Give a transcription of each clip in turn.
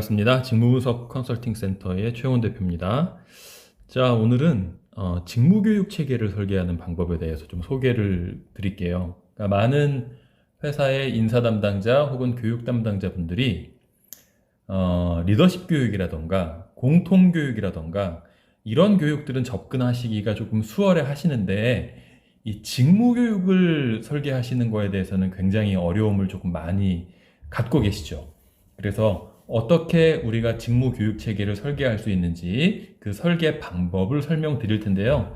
반갑습니다. 직무분석 컨설팅 센터의 최영원 대표입니다. 자, 오늘은 직무교육 체계를 설계하는 방법에 대해서 좀 소개를 드릴게요. 그러니까 많은 회사의 인사 담당자 혹은 교육 담당자분들이 리더십 교육이라던가 공통 교육이라던가 이런 교육들은 접근하시기가 조금 수월해 하시는데, 이 직무 교육을 설계하시는 거에 대해서는 굉장히 어려움을 조금 많이 갖고 계시죠. 그래서 어떻게 우리가 직무 교육 체계를 설계할 수 있는지 그 설계 방법을 설명드릴 텐데요.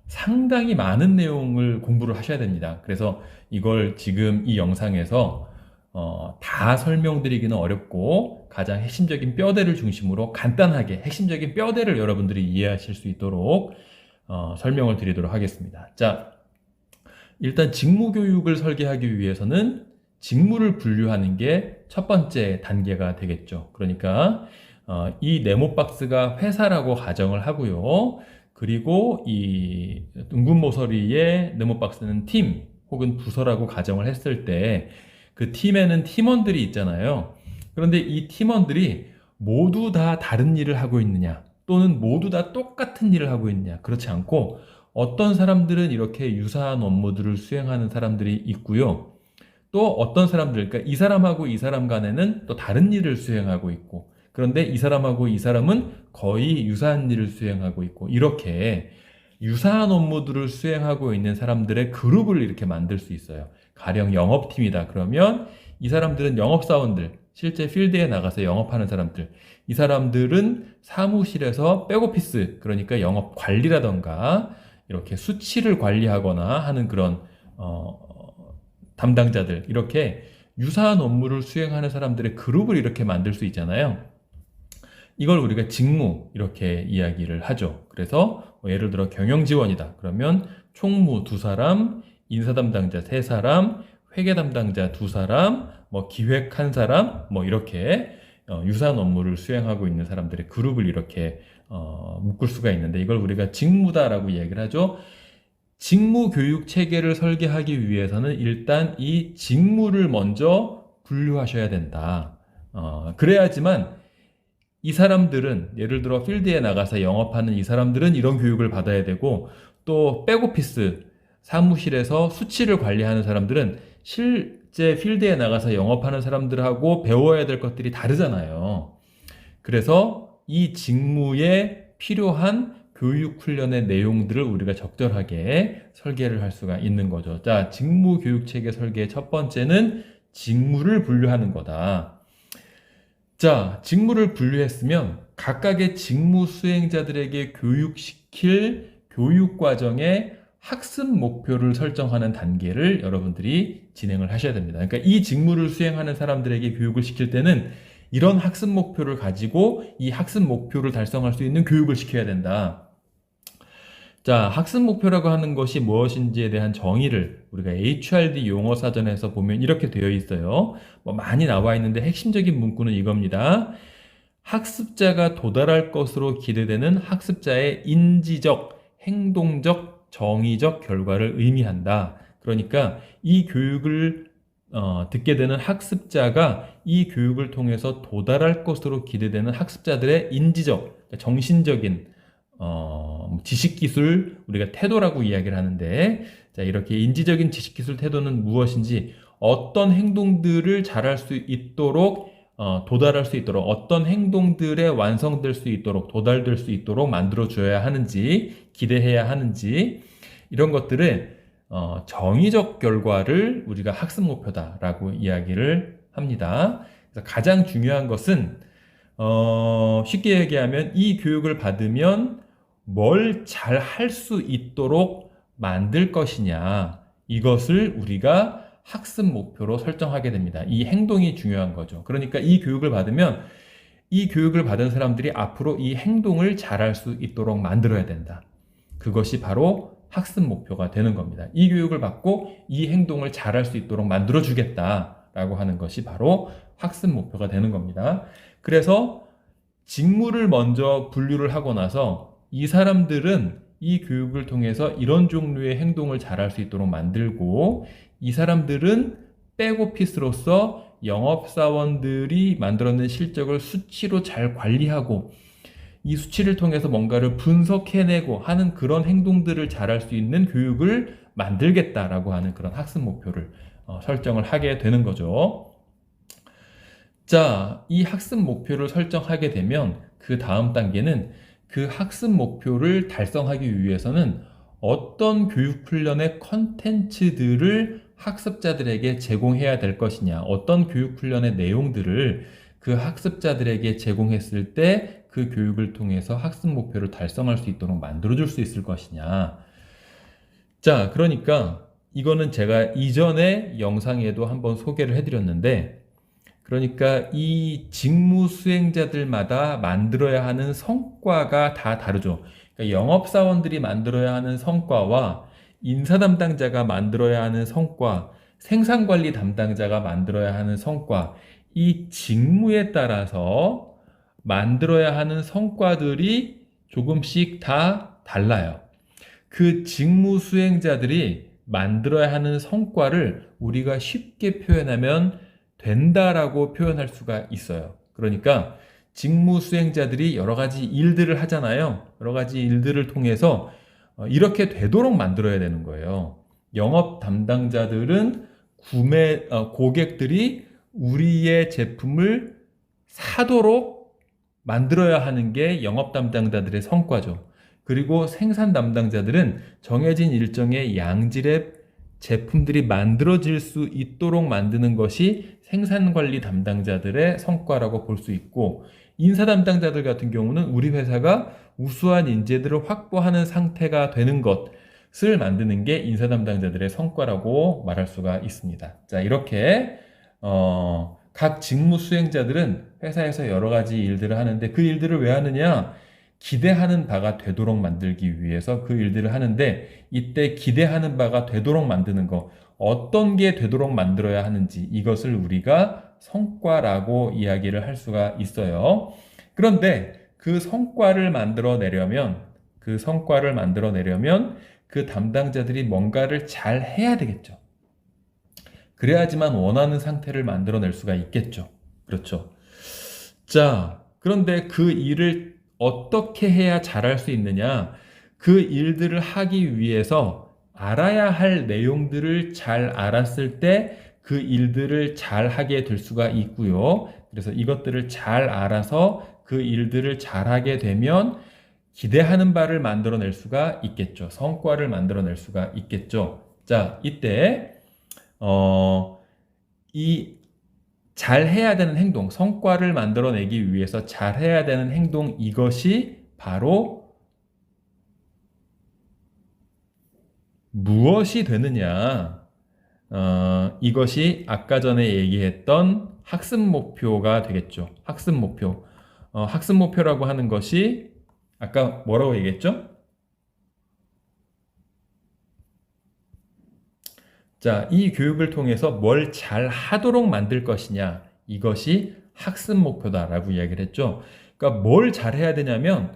상당히 많은 내용을 공부를 하셔야 됩니다. 그래서 이걸 지금 이 영상에서 다 설명드리기는 어렵고, 가장 핵심적인 뼈대를 중심으로 간단하게 핵심적인 뼈대를 여러분들이 이해하실 수 있도록 설명을 드리도록 하겠습니다. 자, 일단 직무 교육을 설계하기 위해서는 직무를 분류하는 게 첫 번째 단계가 되겠죠. 그러니까 이 네모 박스가 회사라고 가정을 하고요. 그리고 이 둥근 모서리의 네모 박스는 팀 혹은 부서라고 가정을 했을 때, 그 팀에는 팀원들이 있잖아요. 그런데 이 팀원들이 모두 다 다른 일을 하고 있느냐, 또는 모두 다 똑같은 일을 하고 있느냐, 그렇지 않고 어떤 사람들은 이렇게 유사한 업무들을 수행하는 사람들이 있고요. 또 어떤 사람들, 그러니까 이 사람하고 이 사람 간에는 또 다른 일을 수행하고 있고, 그런데 이 사람하고 이 사람은 거의 유사한 일을 수행하고 있고, 이렇게 유사한 업무들을 수행하고 있는 사람들의 그룹을 이렇게 만들 수 있어요. 가령 영업팀이다 그러면 이 사람들은 영업사원들, 실제 필드에 나가서 영업하는 사람들, 이 사람들은 사무실에서 백오피스, 그러니까 영업 관리라던가 이렇게 수치를 관리하거나 하는 그런 담당자들, 이렇게 유사한 업무를 수행하는 사람들의 그룹을 이렇게 만들 수 있잖아요. 이걸 우리가 직무 이렇게 이야기를 하죠. 그래서 예를 들어 경영지원이다 그러면 총무 2사람, 인사 담당자 3사람, 회계 담당자 2사람, 기획 1사람, 이렇게 유사한 업무를 수행하고 있는 사람들의 그룹을 이렇게 묶을 수가 있는데, 이걸 우리가 직무다라고 이야기를 하죠. 직무 교육 체계를 설계하기 위해서는 일단 이 직무를 먼저 분류하셔야 된다. 그래야지만 이 사람들은, 예를 들어 필드에 나가서 영업하는 이 사람들은 이런 교육을 받아야 되고, 또 백오피스 사무실에서 수치를 관리하는 사람들은 실제 필드에 나가서 영업하는 사람들하고 배워야 될 것들이 다르잖아요. 그래서 이 직무에 필요한 교육 훈련의 내용들을 우리가 적절하게 설계를 할 수가 있는 거죠. 자, 직무 교육 체계 설계의 첫 번째는 직무를 분류하는 거다. 자, 직무를 분류했으면 각각의 직무 수행자들에게 교육시킬 교육 과정의 학습 목표를 설정하는 단계를 여러분들이 진행을 하셔야 됩니다. 그러니까 이 직무를 수행하는 사람들에게 교육을 시킬 때는 이런 학습 목표를 가지고 이 학습 목표를 달성할 수 있는 교육을 시켜야 된다. 자, 학습 목표라고 하는 것이 무엇인지에 대한 정의를 우리가 HRD 용어 사전에서 보면 이렇게 되어 있어요. 많이 나와 있는데 핵심적인 문구는 이겁니다. 학습자가 도달할 것으로 기대되는 학습자의 인지적, 행동적, 정의적 결과를 의미한다. 그러니까 이 교육을 듣게 되는 학습자가 이 교육을 통해서 도달할 것으로 기대되는 학습자들의 인지적, 정신적인 지식기술, 우리가 태도라고 이야기를 하는데, 자, 이렇게 인지적인 지식기술 태도는 무엇인지, 어떤 행동들을 잘할 수 있도록 도달할 수 있도록, 어떤 행동들에 완성될 수 있도록, 도달될 수 있도록 만들어줘야 하는지, 기대해야 하는지, 이런 것들을 정의적 결과를 우리가 학습 목표다라고 이야기를 합니다. 그래서 가장 중요한 것은 쉽게 얘기하면 이 교육을 받으면 뭘 잘 할 수 있도록 만들 것이냐, 이것을 우리가 학습 목표로 설정하게 됩니다. 이 행동이 중요한 거죠. 그러니까 이 교육을 받으면 이 교육을 받은 사람들이 앞으로 이 행동을 잘 할 수 있도록 만들어야 된다. 그것이 바로 학습 목표가 되는 겁니다. 이 교육을 받고 이 행동을 잘 할 수 있도록 만들어 주겠다라고 하는 것이 바로 학습 목표가 되는 겁니다. 그래서 직무를 먼저 분류를 하고 나서 이 사람들은 이 교육을 통해서 이런 종류의 행동을 잘 할 수 있도록 만들고, 이 사람들은 백오피스로서 영업사원들이 만들어낸 실적을 수치로 잘 관리하고 이 수치를 통해서 뭔가를 분석해내고 하는 그런 행동들을 잘할 수 있는 교육을 만들겠다라고 하는 그런 학습 목표를 설정을 하게 되는 거죠. 자, 이 학습 목표를 설정하게 되면 그 다음 단계는 그 학습 목표를 달성하기 위해서는 어떤 교육훈련의 컨텐츠들을 학습자들에게 제공해야 될 것이냐, 어떤 교육훈련의 내용들을 그 학습자들에게 제공했을 때 그 교육을 통해서 학습 목표를 달성할 수 있도록 만들어줄 수 있을 것이냐. 자, 그러니까 이거는 제가 이전에 영상에도 한번 소개를 해드렸는데, 그러니까 이 직무 수행자들마다 만들어야 하는 성과가 다 다르죠. 그러니까 영업사원들이 만들어야 하는 성과와 인사 담당자가 만들어야 하는 성과, 생산관리 담당자가 만들어야 하는 성과, 이 직무에 따라서 만들어야 하는 성과들이 조금씩 다 달라요. 그 직무 수행자들이 만들어야 하는 성과를 우리가 쉽게 표현하면 된다라고 표현할 수가 있어요. 그러니까 직무 수행자들이 여러 가지 일들을 하잖아요. 여러 가지 일들을 통해서 이렇게 되도록 만들어야 되는 거예요. 영업 담당자들은 고객들이 우리의 제품을 사도록 만들어야 하는 게 영업 담당자들의 성과죠. 그리고 생산 담당자들은 정해진 일정의 양질의 제품들이 만들어질 수 있도록 만드는 것이 생산관리 담당자들의 성과라고 볼 수 있고, 인사 담당자들 같은 경우는 우리 회사가 우수한 인재들을 확보하는 상태가 되는 것을 만드는 게 인사 담당자들의 성과라고 말할 수가 있습니다. 자, 이렇게 각 직무 수행자들은 회사에서 여러 가지 일들을 하는데 그 일들을 왜 하느냐? 기대하는 바가 되도록 만들기 위해서 그 일들을 하는데, 이때 기대하는 바가 되도록 만드는 거, 어떤 게 되도록 만들어야 하는지 이것을 우리가 성과라고 이야기를 할 수가 있어요. 그런데 그 성과를 만들어내려면 그 담당자들이 뭔가를 잘 해야 되겠죠. 그래야지만 원하는 상태를 만들어낼 수가 있겠죠. 그렇죠. 자, 그런데 그 일을 어떻게 해야 잘할 수 있느냐? 그 일들을 하기 위해서 알아야 할 내용들을 잘 알았을 때 그 일들을 잘 하게 될 수가 있고요. 그래서 이것들을 잘 알아서 그 일들을 잘 하게 되면 기대하는 바를 만들어낼 수가 있겠죠. 성과를 만들어낼 수가 있겠죠. 자, 이때 이 잘해야 되는 행동, 성과를 만들어내기 위해서 잘해야 되는 행동, 이것이 바로 무엇이 되느냐? 이것이 아까 전에 얘기했던 학습 목표가 되겠죠. 학습 목표. 학습 목표라고 하는 것이 아까 뭐라고 얘기했죠? 자, 이 교육을 통해서 뭘 잘 하도록 만들 것이냐, 이것이 학습 목표다라고 이야기를 했죠. 그러니까 뭘 잘해야 되냐면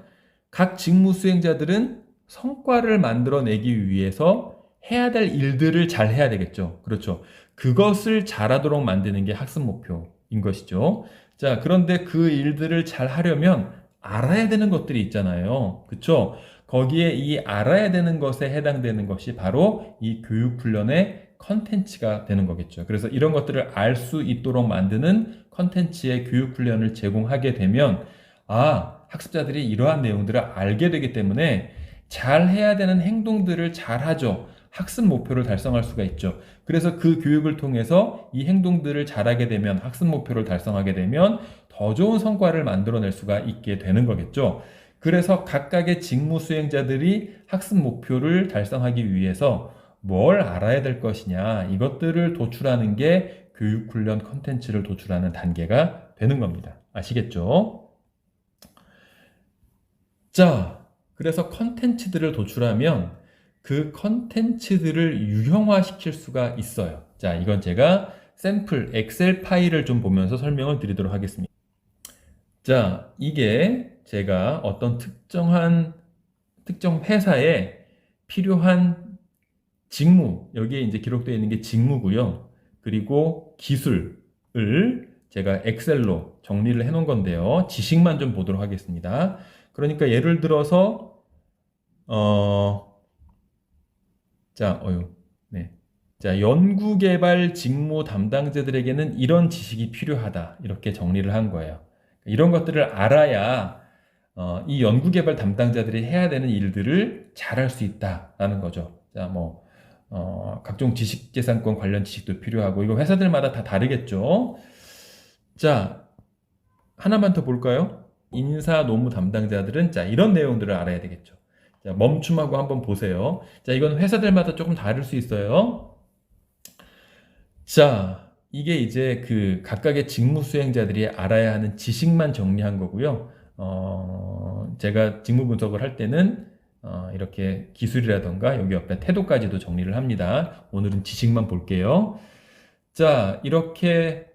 각 직무 수행자들은 성과를 만들어내기 위해서 해야 될 일들을 잘 해야 되겠죠. 그렇죠. 그것을 잘하도록 만드는 게 학습 목표인 것이죠. 자, 그런데 그 일들을 잘 하려면 알아야 되는 것들이 있잖아요. 그렇죠? 거기에 이 알아야 되는 것에 해당되는 것이 바로 이 교육훈련의 컨텐츠가 되는 거겠죠. 그래서 이런 것들을 알 수 있도록 만드는 컨텐츠의 교육훈련을 제공하게 되면, 학습자들이 이러한 내용들을 알게 되기 때문에 잘 해야 되는 행동들을 잘 하죠. 학습 목표를 달성할 수가 있죠. 그래서 그 교육을 통해서 이 행동들을 잘하게 되면, 학습 목표를 달성하게 되면 더 좋은 성과를 만들어낼 수가 있게 되는 거겠죠. 그래서 각각의 직무 수행자들이 학습 목표를 달성하기 위해서 뭘 알아야 될 것이냐, 이것들을 도출하는 게 교육훈련 컨텐츠를 도출하는 단계가 되는 겁니다. 아시겠죠? 자, 그래서 컨텐츠들을 도출하면 그 컨텐츠들을 유형화시킬 수가 있어요. 자, 이건 제가 샘플 엑셀 파일을 좀 보면서 설명을 드리도록 하겠습니다. 자, 이게 제가 어떤 특정 회사에 필요한 직무, 여기에 이제 기록되어 있는 게 직무고요. 그리고 기술, 제가 엑셀로 정리를 해 놓은 건데요. 지식만 좀 보도록 하겠습니다. 그러니까 예를 들어서 네. 자, 연구개발 직무 담당자들에게는 이런 지식이 필요하다. 이렇게 정리를 한 거예요. 이런 것들을 알아야 이 연구개발 담당자들이 해야 되는 일들을 잘할 수 있다라는 거죠. 자, 각종 지식재산권 관련 지식도 필요하고, 이거 회사들마다 다 다르겠죠. 자, 하나만 더 볼까요? 인사 노무 담당자들은 자, 이런 내용들을 알아야 되겠죠. 자, 멈춤하고 한번 보세요. 자, 이건 회사들마다 조금 다를 수 있어요. 자, 이게 이제 그 각각의 직무 수행자들이 알아야 하는 지식만 정리한 거고요. 제가 직무 분석을 할 때는 이렇게 기술이라던가 여기 옆에 태도까지도 정리를 합니다. 오늘은 지식만 볼게요. 자, 이렇게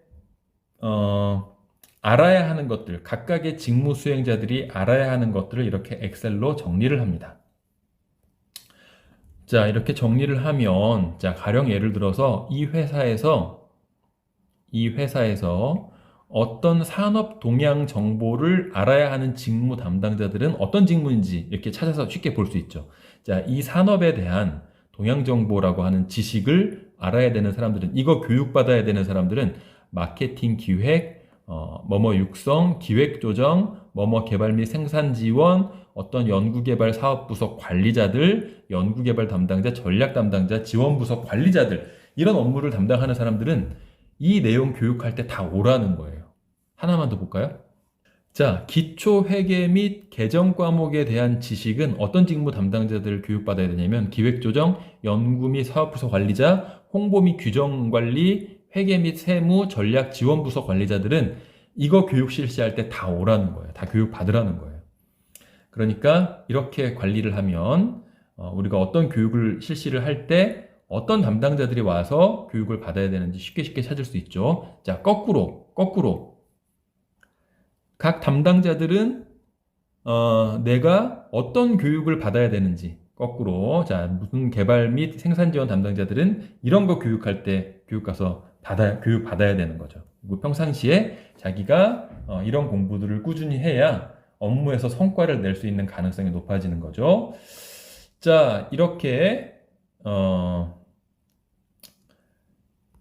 알아야 하는 것들, 각각의 직무 수행자들이 알아야 하는 것들을 이렇게 엑셀로 정리를 합니다. 자, 이렇게 정리를 하면, 자, 가령 예를 들어서 이 회사에서 어떤 산업 동향 정보를 알아야 하는 직무 담당자들은 어떤 직무인지 이렇게 찾아서 쉽게 볼 수 있죠. 자, 이 산업에 대한 동향 정보라고 하는 지식을 알아야 되는 사람들은, 이거 교육받아야 되는 사람들은 마케팅 기획, 뭐뭐 육성, 기획 조정, 뭐뭐 개발 및 생산 지원, 어떤 연구개발 사업부서 관리자들, 연구개발 담당자, 전략 담당자, 지원부서 관리자들, 이런 업무를 담당하는 사람들은 이 내용 교육할 때 다 오라는 거예요. 하나만 더 볼까요? 자, 기초 회계 및 개정 과목에 대한 지식은 어떤 직무 담당자들 교육받아야 되냐면 기획조정, 연구 및 사업부서 관리자, 홍보 및 규정 관리, 회계 및 세무, 전략 지원부서 관리자들은 이거 교육 실시할 때 다 오라는 거예요. 다 교육 받으라는 거예요. 그러니까 이렇게 관리를 하면 우리가 어떤 교육을 실시를 할 때 어떤 담당자들이 와서 교육을 받아야 되는지 쉽게 찾을 수 있죠. 자, 거꾸로 각 담당자들은 내가 어떤 교육을 받아야 되는지 거꾸로, 자, 무슨 개발 및 생산 지원 담당자들은 이런 거 교육할 때 교육 가서 교육 받아야 되는 거죠. 그리고 평상시에 자기가 이런 공부들을 꾸준히 해야 업무에서 성과를 낼 수 있는 가능성이 높아지는 거죠. 자, 이렇게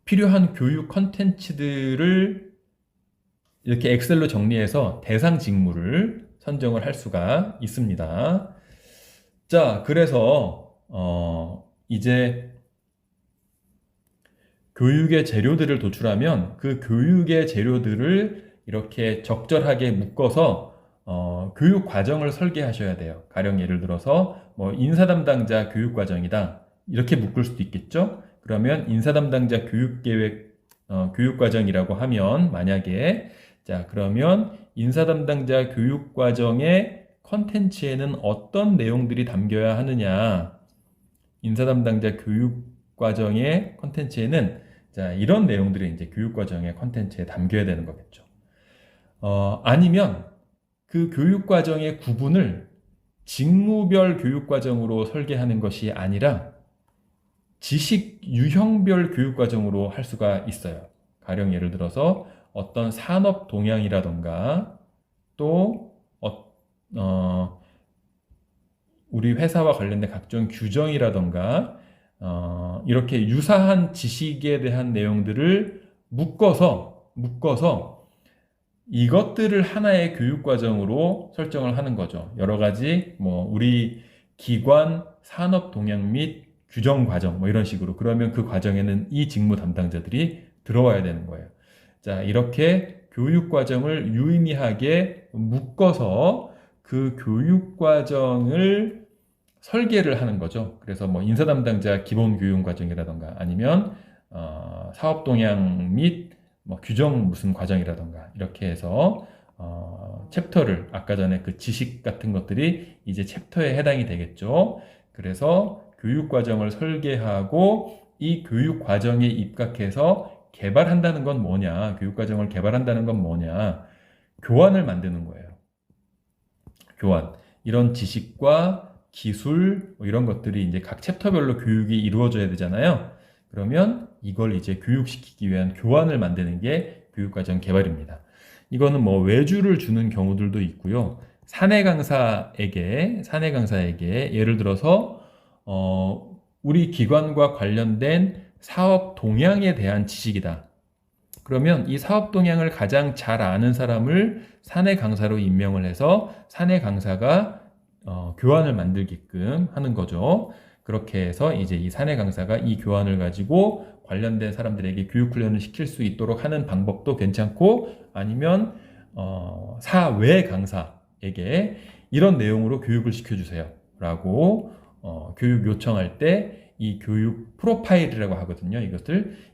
필요한 교육 컨텐츠들을 이렇게 엑셀로 정리해서 대상 직무를 선정을 할 수가 있습니다. 자, 그래서 이제 교육의 재료들을 도출하면 그 교육의 재료들을 이렇게 적절하게 묶어서 교육 과정을 설계하셔야 돼요. 가령 예를 들어서 인사 담당자 교육 과정이다, 이렇게 묶을 수도 있겠죠. 그러면 인사 담당자 교육 계획 교육 과정이라고 하면, 만약에 자, 그러면 인사 담당자 교육 과정의 컨텐츠에는 어떤 내용들이 담겨야 하느냐? 인사 담당자 교육 과정의 컨텐츠에는 자, 이런 내용들이 이제 교육 과정의 컨텐츠에 담겨야 되는 거겠죠. 아니면 그 교육 과정의 구분을 직무별 교육 과정으로 설계하는 것이 아니라 지식 유형별 교육 과정으로 할 수가 있어요. 가령 예를 들어서 어떤 산업 동향이라던가 또 우리 회사와 관련된 각종 규정이라던가 이렇게 유사한 지식에 대한 내용들을 묶어서 이것들을 하나의 교육 과정으로 설정을 하는 거죠. 여러 가지 우리 기관 산업 동향 및 규정 과정 이런 식으로. 그러면 그 과정에는 이 직무 담당자들이 들어와야 되는 거예요. 자, 이렇게 교육 과정을 유의미하게 묶어서 그 교육 과정을 설계를 하는 거죠. 그래서 인사 담당자 기본 교육 과정이라던가 아니면 사업 동향 및 규정 무슨 과정이라던가 이렇게 해서 챕터를, 아까 전에 그 지식 같은 것들이 이제 챕터에 해당이 되겠죠. 그래서 교육 과정을 설계하고 이 교육 과정에 입각해서 개발한다는 건 뭐냐? 교육 과정을 개발한다는 건 뭐냐? 교환을 만드는 거예요. 교환. 이런 지식과 기술 이런 것들이 이제 각 챕터별로 교육이 이루어져야 되잖아요. 그러면 이걸 이제 교육시키기 위한 교환을 만드는 게 교육과정 개발입니다. 이거는 뭐 외주를 주는 경우들도 있고요. 사내 강사에게 예를 들어서 우리 기관과 관련된 사업 동향에 대한 지식이다. 그러면 이 사업 동향을 가장 잘 아는 사람을 사내 강사로 임명을 해서 사내 강사가 교환을 만들게끔 하는 거죠. 그렇게 해서 이제 이 사내 강사가 이 교환을 가지고 관련된 사람들에게 교육 훈련을 시킬 수 있도록 하는 방법도 괜찮고, 아니면 사외 강사에게 이런 내용으로 교육을 시켜주세요 라고 교육 요청할 때 이 교육 프로파일이라고 하거든요.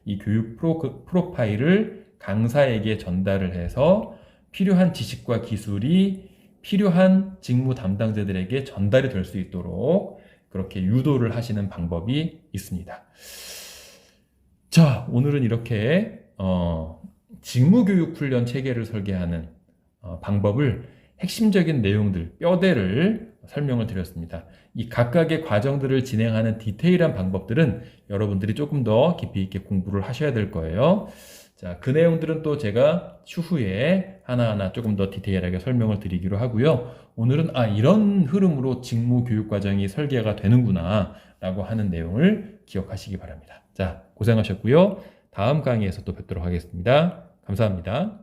이 교육 프로파일을 강사에게 전달을 해서 필요한 지식과 기술이 필요한 직무 담당자들에게 전달이 될 수 있도록 그렇게 유도를 하시는 방법이 있습니다. 자, 오늘은 이렇게 직무교육 훈련 체계를 설계하는 방법을, 핵심적인 내용들, 뼈대를 설명을 드렸습니다. 이 각각의 과정들을 진행하는 디테일한 방법들은 여러분들이 조금 더 깊이 있게 공부를 하셔야 될 거예요. 자, 그 내용들은 또 제가 추후에 하나하나 조금 더 디테일하게 설명을 드리기로 하고요. 오늘은 이런 흐름으로 직무 교육 과정이 설계가 되는구나 라고 하는 내용을 기억하시기 바랍니다. 자, 고생하셨고요. 다음 강의에서 또 뵙도록 하겠습니다. 감사합니다.